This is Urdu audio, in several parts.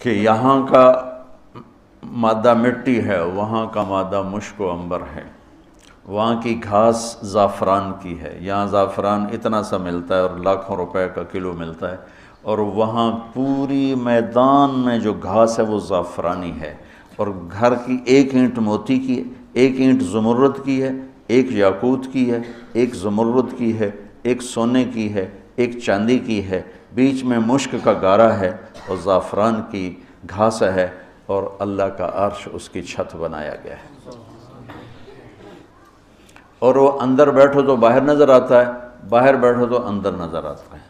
کہ یہاں کا مادہ مٹی ہے، وہاں کا مادہ مشک و عنبر ہے، وہاں کی گھاس زعفران کی ہے، یہاں زعفران اتنا سا ملتا ہے اور لاکھوں روپے کا کلو ملتا ہے، اور وہاں پوری میدان میں جو گھاس ہے وہ زعفرانی ہے، اور گھر کی ایک اینٹ موتی کی ہے، ایک اینٹ زمرد کی ہے، ایک یاقوت کی ہے، ایک زمرد کی ہے، ایک سونے کی ہے، ایک چاندی کی ہے، بیچ میں مشک کا گارا ہے اور زعفران کی گھاس ہے، اور اللہ کا عرش اس کی چھت بنایا گیا ہے، اور وہ اندر بیٹھو تو باہر نظر آتا ہے، باہر بیٹھو تو اندر نظر آتا ہے۔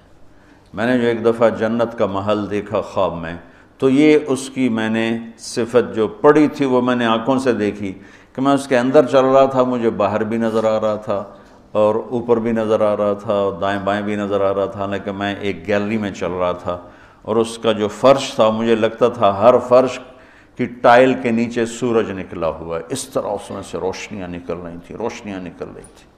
میں نے جو ایک دفعہ جنت کا محل دیکھا خواب میں، تو یہ اس کی میں نے صفت جو پڑھی تھی وہ میں نے آنکھوں سے دیکھی کہ میں اس کے اندر چل رہا تھا، مجھے باہر بھی نظر آ رہا تھا اور اوپر بھی نظر آ رہا تھا اور دائیں بائیں بھی نظر آ رہا تھا، حالانکہ میں ایک گیلری میں چل رہا تھا، اور اس کا جو فرش تھا مجھے لگتا تھا ہر فرش کی ٹائل کے نیچے سورج نکلا ہوا ہے، اس طرح اس میں سے روشنیاں نکل رہی تھیں، روشنیاں نکل رہی تھیں۔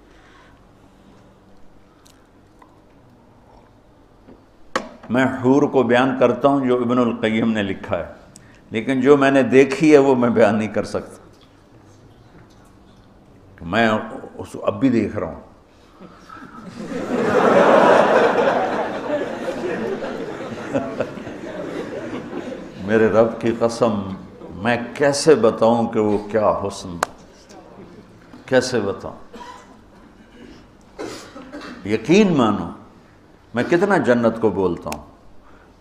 میں حور کو بیان کرتا ہوں جو ابن القیم نے لکھا ہے، لیکن جو میں نے دیکھی ہے وہ میں بیان نہیں کر سکتا، میں اس اب بھی دیکھ رہا ہوں۔ میرے رب کی قسم، میں کیسے بتاؤں کہ وہ کیا حسن، کیسے بتاؤں؟ یقین مانو، میں کتنا جنت کو بولتا ہوں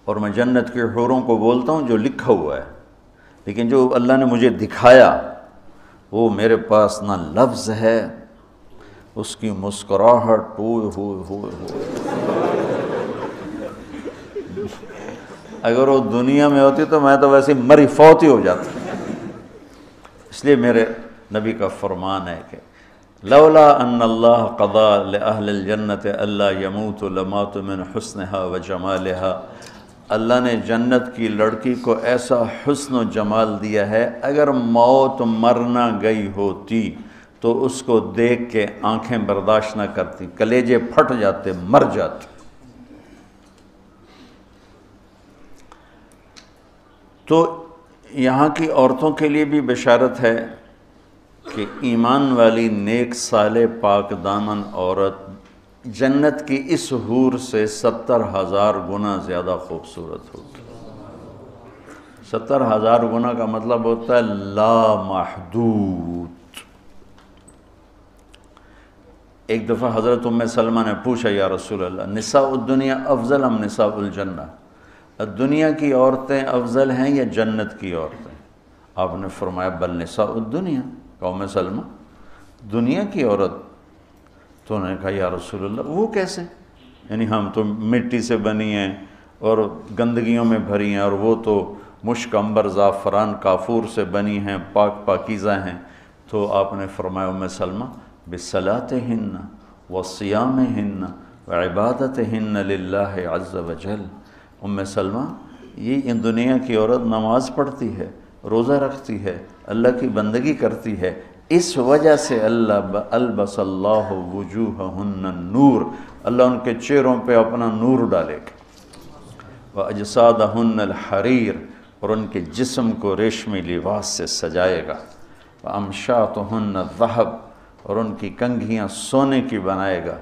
اور میں جنت کے حوروں کو بولتا ہوں جو لکھا ہوا ہے، لیکن جو اللہ نے مجھے دکھایا وہ میرے پاس نہ لفظ ہے، اس کی مسکراہٹ اگر وہ دنیا میں ہوتی تو میں تو ویسے مری فوت ہی ہو جاتا۔ اس لیے میرے نبی کا فرمان ہے کہ لولا ان اللہ قضا لأہل الجنت الا یموت لمات من حسنها و جمالها، اللہ نے جنت کی لڑکی کو ایسا حسن و جمال دیا ہے، اگر موت مرنا گئی ہوتی تو اس کو دیکھ کے آنکھیں برداشت نہ کرتی، کلیجے پھٹ جاتے، مر جاتے۔ تو یہاں کی عورتوں کے لیے بھی بشارت ہے کہ ایمان والی نیک صالح پاک دامن عورت جنت کی اس حور سے 70,000 گنا زیادہ خوبصورت ہوگی۔ 70,000 گنا کا مطلب ہوتا ہے لا محدود۔ ایک دفعہ حضرت ام سلمہ نے پوچھا یا رسول اللہ، نساء الدنیا افضل ام نساء الجنہ، دنیا کی عورتیں افضل ہیں یا جنت کی عورتیں؟ آپ نے فرمایا بل نساء الدنیا، ام سلمہ دنیا کی عورت۔ تو انہوں نے کہا یا رسول اللہ وہ کیسے؟ یعنی ہم تو مٹی سے بنی ہیں اور گندگیوں میں بھری ہیں، اور وہ تو مشک عنبر زعفران کافور سے بنی ہیں، پاک پاکیزہ ہیں۔ تو آپ نے فرمایا ام سلمہ بصلاتہن وصیامہن وعبادتہن للہ عز وجل، ام سلمہ یہ ان دنیا کی عورت نماز پڑھتی ہے، روزہ رکھتی ہے، اللہ کی بندگی کرتی ہے، اس وجہ سے اللہ البس اللہ وجوہہن النور، اللہ ان کے چہروں پہ اپنا نور ڈالے گا، وَأَجْسَادَهُنَّ الْحَرِيرُ، اور ان کے جسم کو ریشمی لباس سے سجائے گا، وَأَمْشَاطُهُنَّ الذَّهَبُ، اور ان کی کنگھیاں سونے کی بنائے گا،